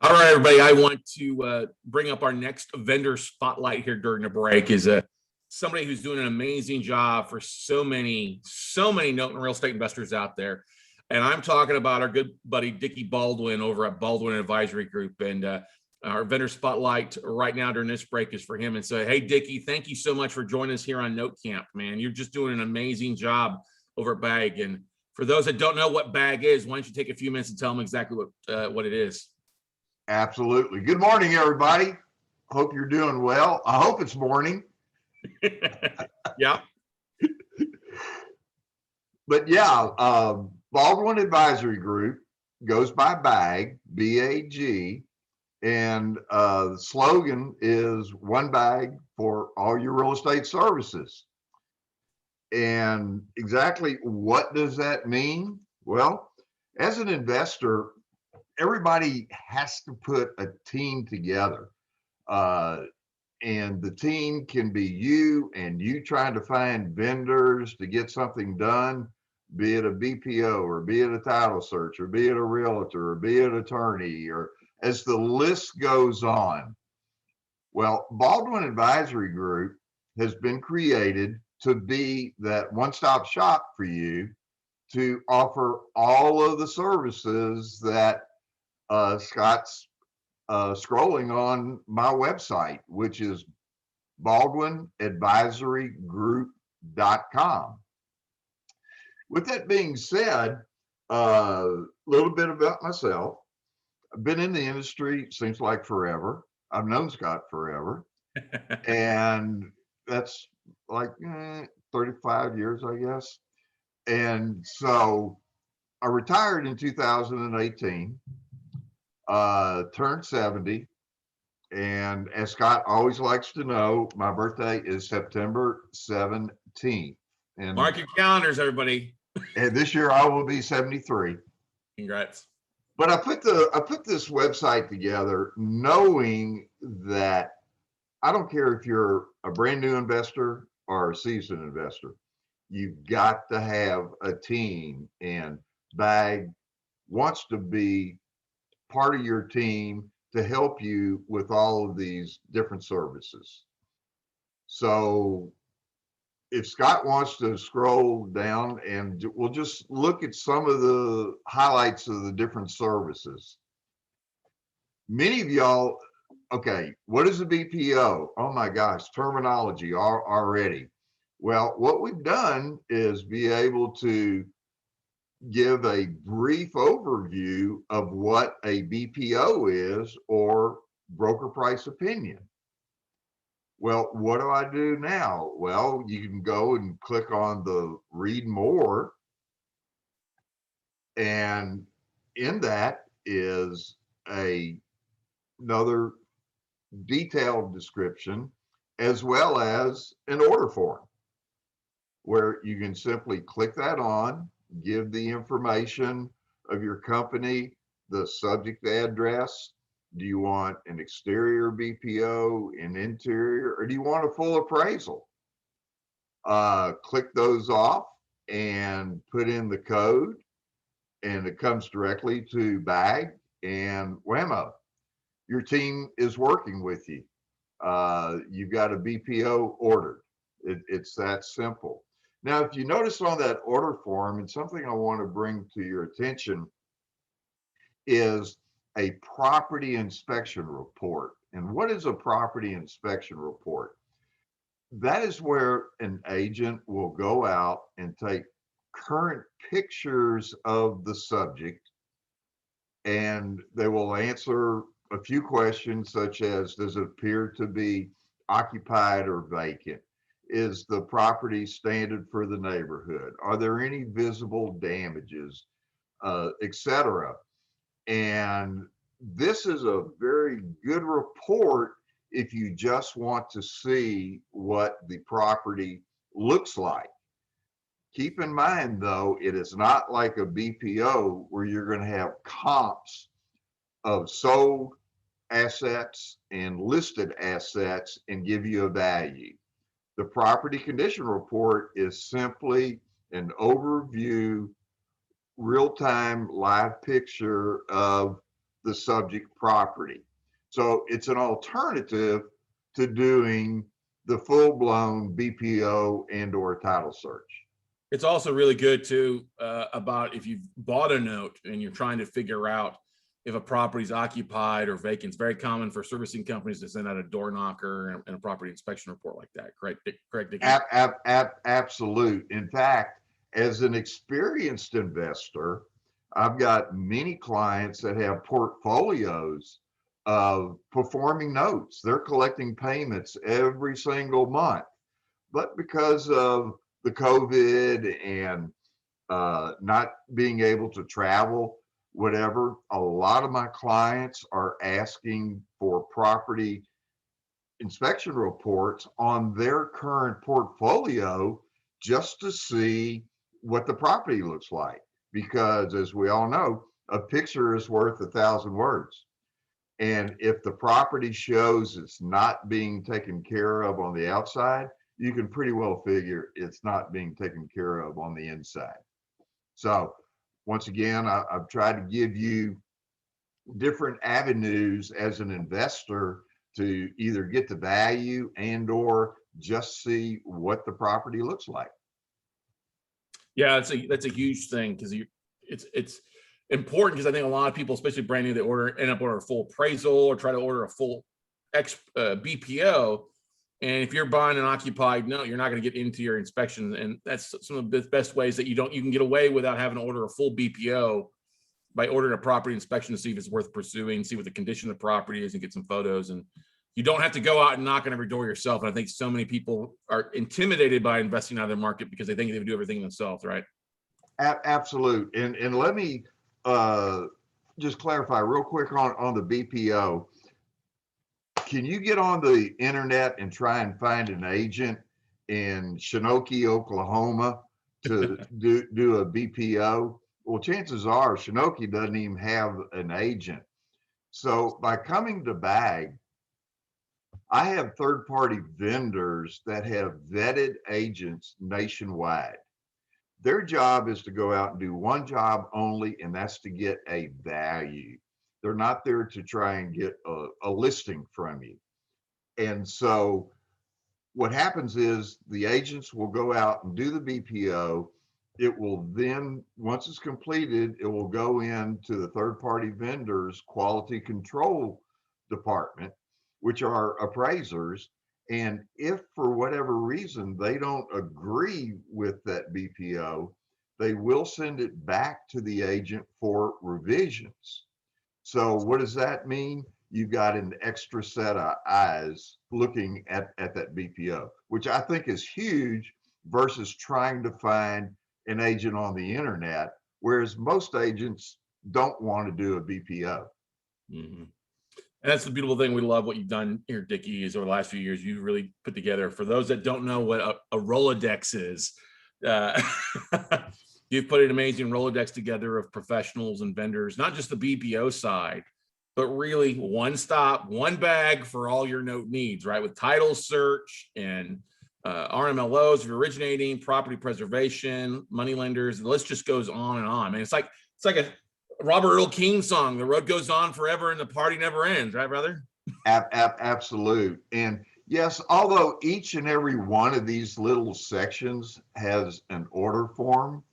All right, everybody. I want to bring up our next vendor spotlight here during the break. Is somebody who's doing an amazing job for so many note and real estate investors out there. And I'm talking about our good buddy Dickie Baldwin over at Baldwin Advisory Group. And our vendor spotlight right now during this break is for him. And so, hey, Dickie, thank you so much for joining us here on Note Camp, man. You're just doing an amazing job over at BAG. And for those that don't know what BAG is, why don't you take a few minutes and tell them exactly what it is? Absolutely. Good morning, everybody. Hope you're doing well. I hope it's morning. Yeah. But yeah, Baldwin Advisory Group goes by BAG, B-A-G, and the slogan is one bag for all your real estate services. And exactly what does that mean? Well, as an investor, everybody has to put a team together. And the team can be you and you trying to find vendors to get something done, be it a BPO or be it a title search or be it a realtor or be it an attorney, or as the list goes on. Well, Baldwin Advisory Group has been created to be that one-stop shop for you to offer all of the services that Scott's scrolling on my website, which is baldwinadvisorygroup.com. With that being said, a little bit about myself. I've been in the industry, seems like forever. I've known Scott forever. And that's like 35 years, I guess. And so I retired in 2018. Turned 70, and as Scott always likes to know, my birthday is September 17th. And mark your calendars, everybody. And this year I will be 73. Congrats. But I put this website together knowing that I don't care if you're a brand new investor or a seasoned investor, you've got to have a team, and BAG wants to be part of your team to help you with all of these different services. So if Scott wants to scroll down, and we'll just look at some of the highlights of the different services. Many of y'all, okay, what is a BPO? Oh my gosh, terminology already. Well, what we've done is be able to give a brief overview of what a BPO is, or broker price opinion. Well, what do I do now? Well, you can go and click on the read more, and in that is another detailed description, as well as an order form, where you can simply click that on, give the information of your company, the subject address. Do you want an exterior BPO, an interior, or do you want a full appraisal? Click those off and put in the code, and it comes directly to BAG, and whammo, your team is working with you. You've got a BPO ordered. It's that simple. Now, if you notice on that order form, and something I want to bring to your attention is a property inspection report. And what is a property inspection report? That is where an agent will go out and take current pictures of the subject, and they will answer a few questions such as, does it appear to be occupied or vacant? Is the property standard for the neighborhood? Are there any visible damages, etc.? And this is a very good report if you just want to see what the property looks like. Keep in mind, though, it is not like a BPO where you're going to have comps of sold assets and listed assets and give you a value. The property condition report is simply an overview, real-time live picture of the subject property. So it's an alternative to doing the full-blown BPO and or title search. It's also really good too about if you've bought a note and you're trying to figure out if a property's occupied or vacant. It's very common for servicing companies to send out a door knocker and a property inspection report like that. Correct, Dickie? Absolute. In fact, as an experienced investor, I've got many clients that have portfolios of performing notes. They're collecting payments every single month. But because of the COVID and not being able to travel, whatever, a lot of my clients are asking for property inspection reports on their current portfolio just to see what the property looks like. Because as we all know, a picture is worth 1,000 words. And if the property shows it's not being taken care of on the outside, you can pretty well figure it's not being taken care of on the inside. So once again, I've tried to give you different avenues as an investor to either get the value and or just see what the property looks like. Yeah, that's a huge thing because it's important because I think a lot of people, especially brand new, they end up ordering a full appraisal or try to order a full BPO. And if you're buying an occupied note, you're not going to get into your inspection. And that's some of the best ways that you can get away without having to order a full BPO by ordering a property inspection to see if it's worth pursuing, see what the condition of the property is, and get some photos. And you don't have to go out and knock on every door yourself. And I think so many people are intimidated by investing out of their market because they think they can do everything themselves, right? Absolute. And let me just clarify real quick on the BPO. Can you get on the internet and try and find an agent in Chinook, Oklahoma to do a BPO? Well, chances are Chinook doesn't even have an agent. So by coming to BAG, I have third-party vendors that have vetted agents nationwide. Their job is to go out and do one job only, and that's to get a value. They're not there to try and get a listing from you. And so what happens is the agents will go out and do the BPO. It will then, once it's completed, it will go into the third-party vendors quality control department, which are appraisers. And if for whatever reason they don't agree with that BPO, they will send it back to the agent for revisions. So what does that mean? You've got an extra set of eyes looking at that BPO, which I think is huge versus trying to find an agent on the internet, whereas most agents don't want to do a BPO. Mm-hmm. And that's the beautiful thing. We love what you've done here, Dickie, is over the last few years, you really put together, for those that don't know what a Rolodex is, you've put an amazing Rolodex together of professionals and vendors, not just the BPO side, but really one stop, one bag for all your note needs, right? With title search and RMLOs, if you're originating, property preservation, money lenders, the list just goes on and on. Man, it's like a Robert Earl King song. The road goes on forever and the party never ends, right, brother? Absolute. And yes, although each and every one of these little sections has an order form,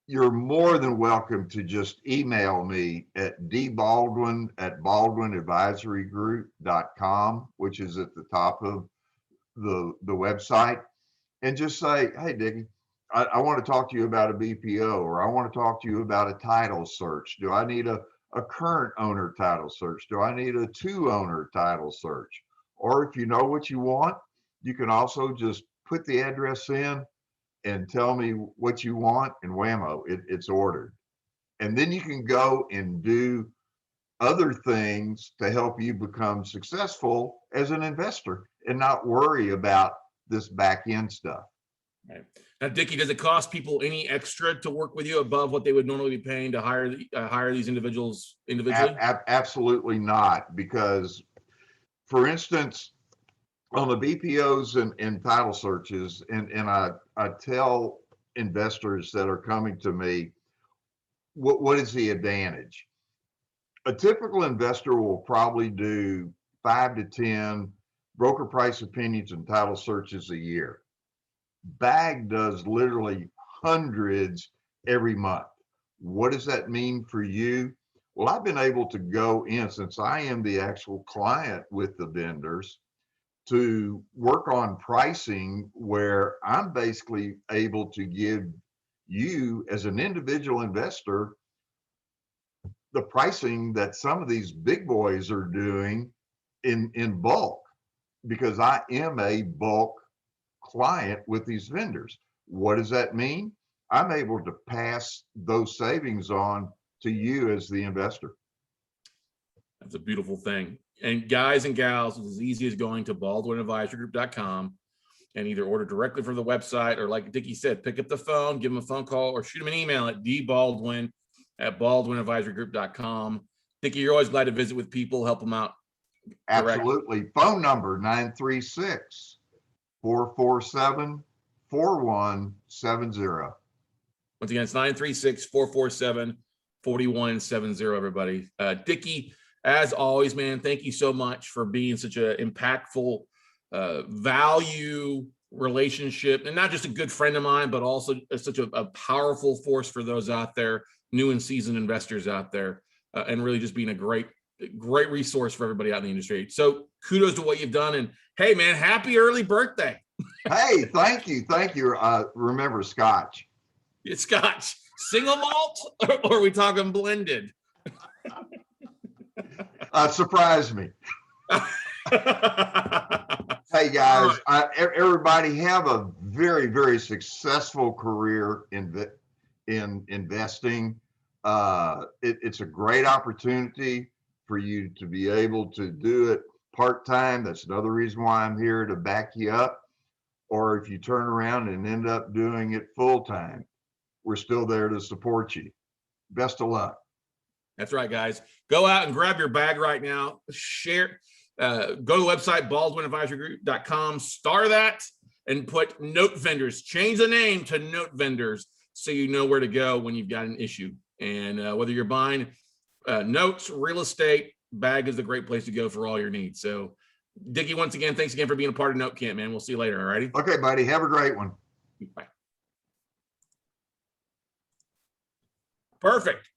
you're more than welcome to just email me at dbaldwin@baldwinadvisorygroup.com, which is at the top of the website, and just say, hey, Dickie, I want to talk to you about a BPO, or I want to talk to you about a title search. Do I need a current owner title search? Do I need a 2-owner title search? Or if you know what you want, you can also just put the address in and tell me what you want, and whammo, it's ordered. And then you can go and do other things to help you become successful as an investor and not worry about this back end stuff. Right. Now, Dickie, does it cost people any extra to work with you above what they would normally be paying to hire these individuals individually? Absolutely not, because for instance, on the BPOs and title searches, and I tell investors that are coming to me, what is the advantage? A typical investor will probably do 5 to 10 broker price opinions and title searches a year. BAG does literally hundreds every month. What does that mean for you? Well, I've been able to go in, since I am the actual client with the vendors, to work on pricing where I'm basically able to give you as an individual investor the pricing that some of these big boys are doing in bulk, because I am a bulk client with these vendors. What does that mean? I'm able to pass those savings on to you as the investor. That's a beautiful thing. And guys and gals, it's as easy as going to baldwinadvisorygroup.com and either order directly from the website, or like Dickie said, pick up the phone, give them a phone call, or shoot them an email at dbaldwin@baldwinadvisorygroup.com. Dickie, you're always glad to visit with people, help them out. Absolutely. Phone number 936-447-4170. Once again, it's 936-447-4170, everybody. Dickie, as always, man, thank you so much for being such an impactful value relationship, and not just a good friend of mine, but also such a powerful force for those out there, new and seasoned investors out there, and really just being a great resource for everybody out in the industry. So kudos to what you've done, and hey, man, happy early birthday. Hey, thank you. Remember Scotch. It's Scotch. Single malt, or are we talking blended? Surprise me. Hey guys, everybody have a very, very successful career in investing. It's a great opportunity for you to be able to do it part-time. That's another reason why I'm here, to back you up. Or if you turn around and end up doing it full-time, we're still there to support you. Best of luck. That's right, guys. Go out and grab your bag right now. Share. Go to the website, baldwinadvisorygroup.com, star that, and put note vendors. Change the name to note vendors so you know where to go when you've got an issue. And whether you're buying notes, real estate, BAG is a great place to go for all your needs. So, Dickie, once again, thanks again for being a part of Note Camp, man. We'll see you later, all righty? Okay, buddy. Have a great one. Bye. Perfect.